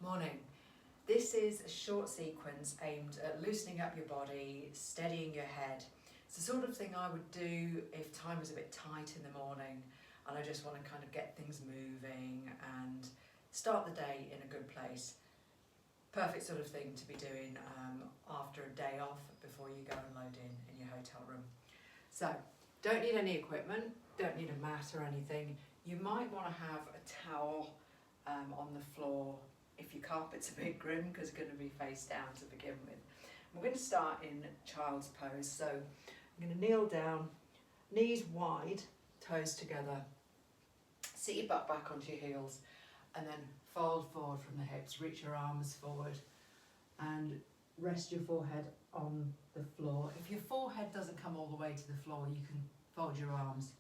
Morning. This is a short sequence aimed at loosening up your body, steadying your head. It's the sort of thing I would do if time was a bit tight in the morning and I just want to kind of get things moving and start the day in a good place. Perfect sort of thing to be doing after a day off before you go and load in your hotel room. So, don't need any equipment, don't need a mat or anything. You might want to have a towel on the floor if your carpet's a bit grim because it's going to be face down to begin with. We're going to start in child's pose. So I'm going to kneel down, knees wide, toes together. Sit your butt back onto your heels and then fold forward from the hips. Reach your arms forward and rest your forehead on the floor. If your forehead doesn't come all the way to the floor, you can fold your arms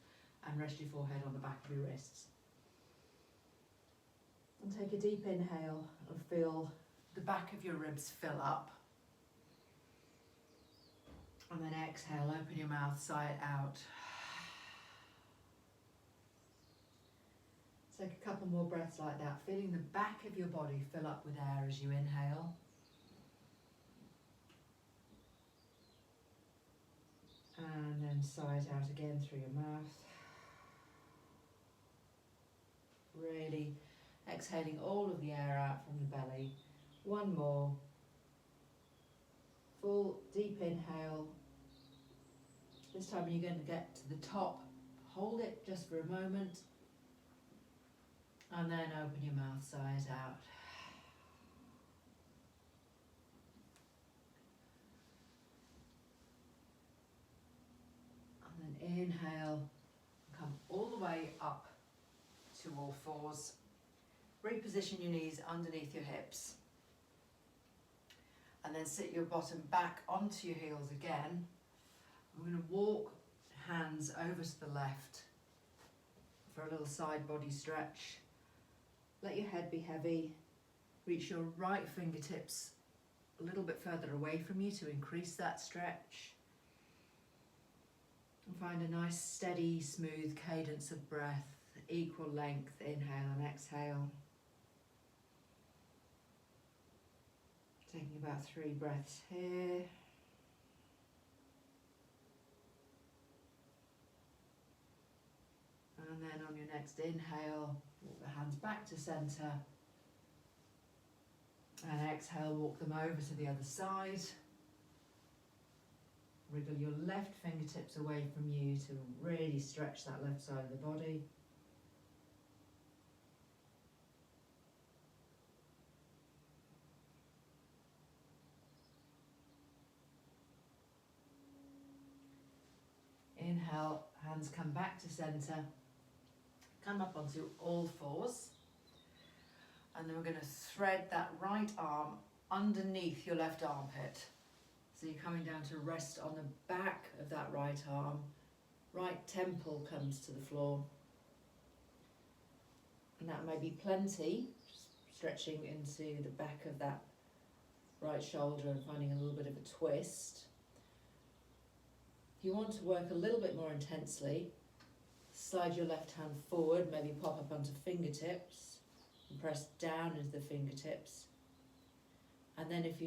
and rest your forehead on the back of your wrists. And take a deep inhale and feel the back of your ribs fill up. And then exhale, open your mouth, sigh it out. Take a couple more breaths like that, feeling the back of your body fill up with air as you inhale. And then sigh it out again through your mouth. Really exhaling all of the air out from the belly. One more. Full deep inhale. This time you're going to get to the top. Hold it just for a moment. And then open your mouth, sigh it out. And then inhale. Come all the way up to all fours. Reposition your knees underneath your hips. And then sit your bottom back onto your heels again. I'm going to walk hands over to the left for a little side body stretch. Let your head be heavy. Reach your right fingertips a little bit further away from you to increase that stretch. And find a nice steady, smooth cadence of breath, equal length, inhale and exhale. Taking about 3 breaths here. And then on your next inhale, walk the hands back to centre. And exhale, walk them over to the other side. Wriggle your left fingertips away from you to really stretch that left side of the body. Inhale, hands come back to centre. Come up onto all fours. And then we're going to thread that right arm underneath your left armpit. So you're coming down to rest on the back of that right arm. Right temple comes to the floor. And that may be plenty, stretching into the back of that right shoulder and finding a little bit of a twist. If you want to work a little bit more intensely, slide your left hand forward, maybe pop up onto fingertips and press down into the fingertips. And then if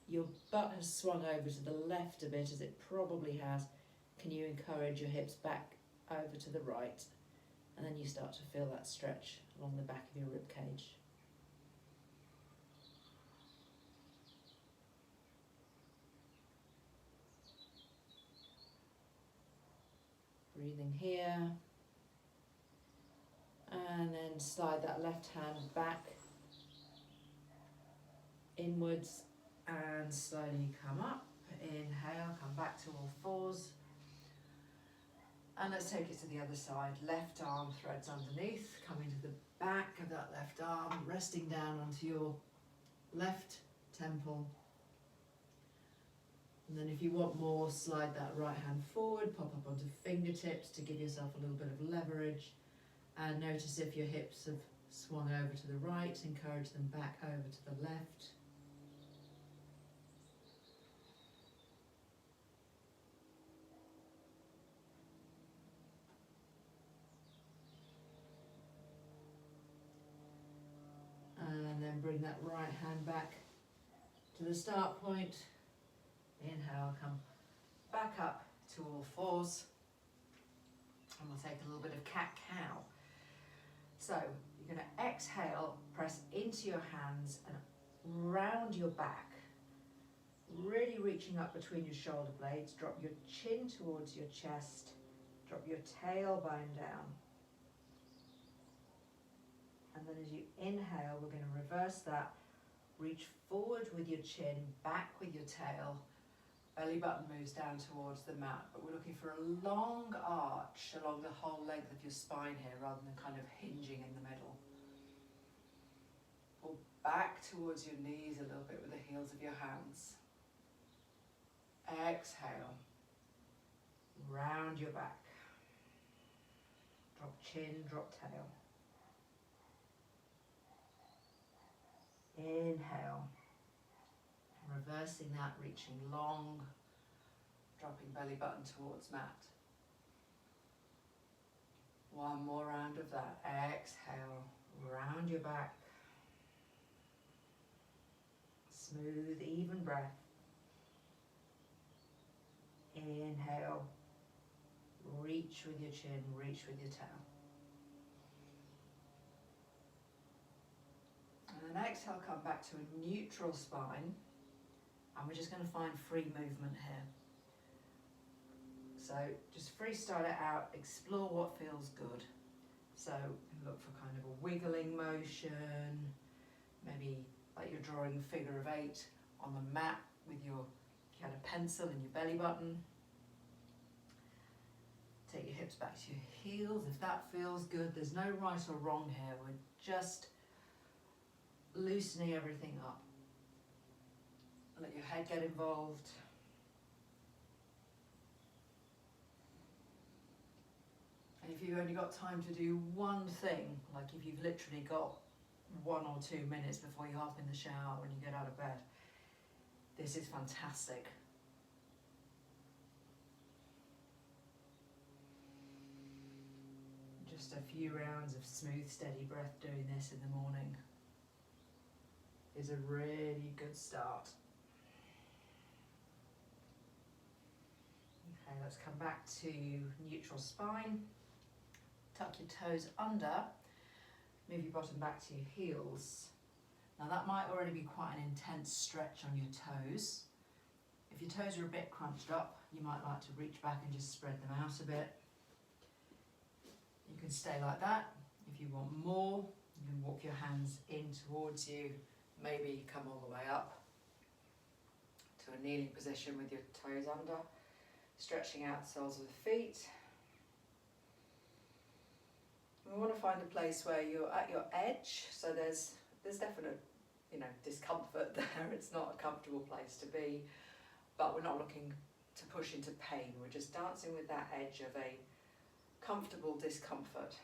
your butt has swung over to the left a bit, as it probably has, can you encourage your hips back over to the right? And then you start to feel that stretch along the back of your rib cage. Breathing here. And then slide that left hand back inwards and slowly come up. Inhale, come back to all fours. And let's take it to the other side. Left arm threads underneath, coming to the back of that left arm, resting down onto your left temple. And then if you want more, slide that right hand forward, pop up onto fingertips to give yourself a little bit of leverage. And notice if your hips have swung over to the right, encourage them back over to the left. bring that right hand back to the start point. Inhale, come back up to all fours. And we'll take a little bit of cat-cow. So you're going to exhale, press into your hands and round your back. Really reaching up between your shoulder blades. Drop your chin towards your chest. Drop your tailbone down. And then as you inhale, we're going to reverse that. Reach forward with your chin, back with your tail. Belly button moves down towards the mat, but we're looking for a long arch along the whole length of your spine here, rather than kind of hinging in the middle. Pull back towards your knees a little bit with the heels of your hands. Exhale. Round your back. Drop chin, drop tail. Inhale. Reversing that, reaching long, dropping belly button towards mat. One more round of that. Exhale, round your back. Smooth, even breath. Inhale, reach with your chin, reach with your tail. And then exhale, come back to a neutral spine. And we're just going to find free movement here. So just freestyle it out, explore what feels good. So look for kind of a wiggling motion, maybe like you're drawing a figure of 8 on the mat with your kind of pencil in your belly button. Take your hips back to your heels if that feels good. There's no right or wrong here. We're just loosening everything up. Let your head get involved. And if you've only got time to do one thing, like if you've literally got 1 or 2 minutes before you hop in the shower when you get out of bed, this is fantastic. Just a few rounds of smooth, steady breath doing this in the morning is a really good start. Okay, let's come back to neutral spine. Tuck your toes under. Move your bottom back to your heels. Now that might already be quite an intense stretch on your toes. If your toes are a bit crunched up, you might like to reach back and just spread them out a bit. You can stay like that. If you want more, you can walk your hands in towards you. Maybe come all the way up to a kneeling position with your toes under. Stretching out the soles of the feet. We want to find a place where you're at your edge, so there's definite, discomfort there. It's not a comfortable place to be, but we're not looking to push into pain. We're just dancing with that edge of a comfortable discomfort.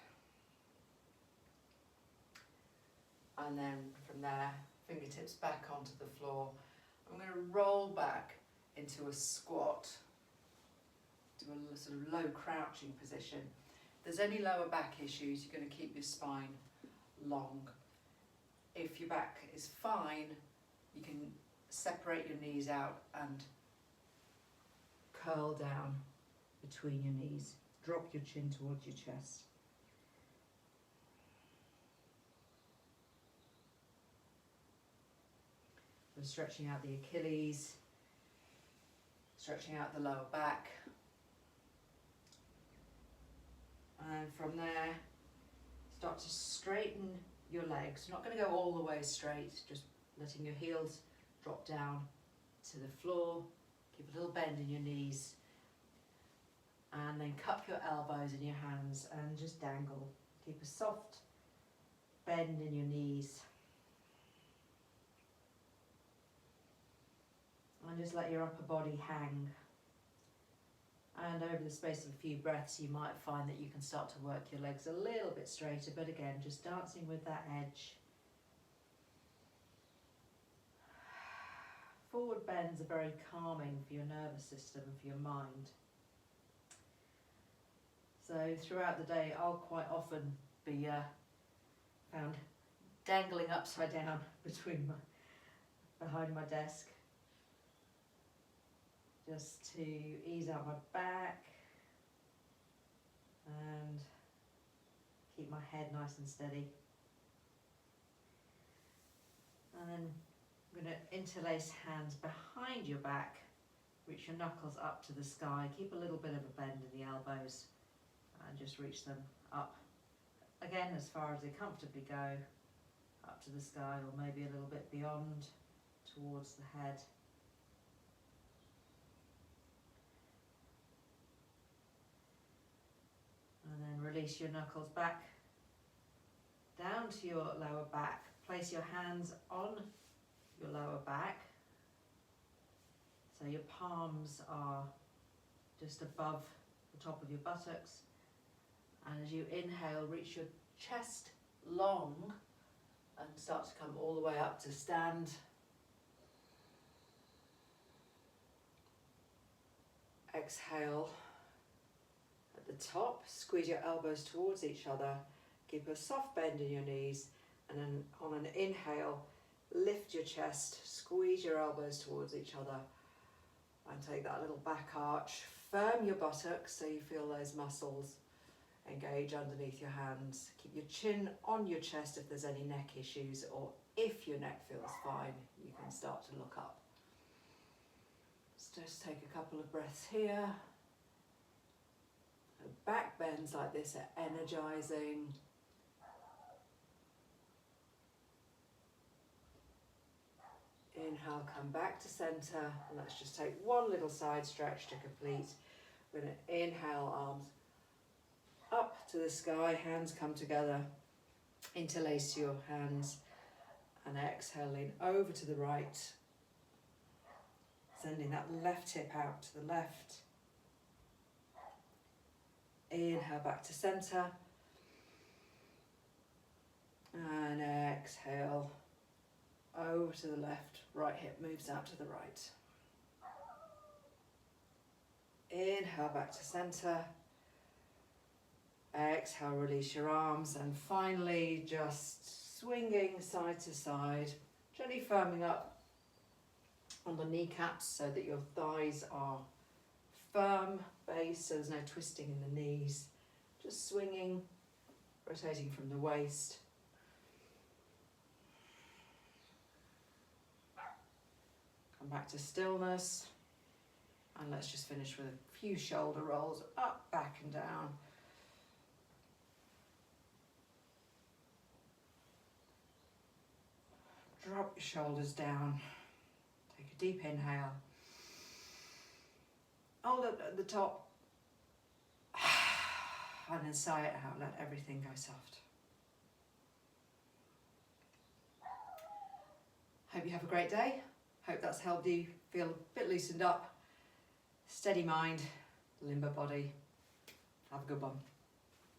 And then from there, fingertips back onto the floor. I'm going to roll back into a squat. Do a sort of low crouching position. If there's any lower back issues, you're going to keep your spine long. If your back is fine, you can separate your knees out and curl down between your knees. Drop your chin towards your chest. So stretching out the Achilles, stretching out the lower back. And from there, start to straighten your legs. You're not going to go all the way straight, just letting your heels drop down to the floor. Keep a little bend in your knees. And then cup your elbows in your hands and just dangle. Keep a soft bend in your knees. And just let your upper body hang. And over the space of a few breaths, you might find that you can start to work your legs a little bit straighter, but again, just dancing with that edge. Forward bends are very calming for your nervous system and for your mind. So throughout the day, I'll quite often be found dangling upside down behind my desk, just to ease out my back and keep my head nice and steady. And then I'm going to interlace hands behind your back, reach your knuckles up to the sky, keep a little bit of a bend in the elbows and just reach them up, again as far as they comfortably go, up to the sky or maybe a little bit beyond towards the head. And then release your knuckles back down to your lower back. Place your hands on your lower back, so your palms are just above the top of your buttocks, and as you inhale, reach your chest long and start to come all the way up to stand. Exhale at the top, squeeze your elbows towards each other, keep a soft bend in your knees, and then on an inhale, lift your chest, squeeze your elbows towards each other and take that little back arch. Firm your buttocks so you feel those muscles engage underneath your hands. Keep your chin on your chest if there's any neck issues, or if your neck feels fine, you can start to look up. So just take a couple of breaths here. Back bends like this are energizing. Inhale, come back to center, and let's just take one little side stretch to complete. We're going to inhale, arms up to the sky, hands come together, interlace your hands, and exhale, lean over to the right, sending that left hip out to the left. Inhale back to center, and exhale over to the left, right hip moves out to the right. Inhale back to center, exhale, release your arms, and finally just swinging side to side, gently firming up on the kneecaps so that your thighs are firm base, so there's no twisting in the knees. Just swinging, rotating from the waist. Come back to stillness, and let's just finish with a few shoulder rolls up, back and down. Drop your shoulders down. Take a deep inhale. Hold it at the top. And then sigh it out. Let everything go soft. Hope you have a great day. Hope that's helped you feel a bit loosened up. Steady mind, limber body. Have a good one.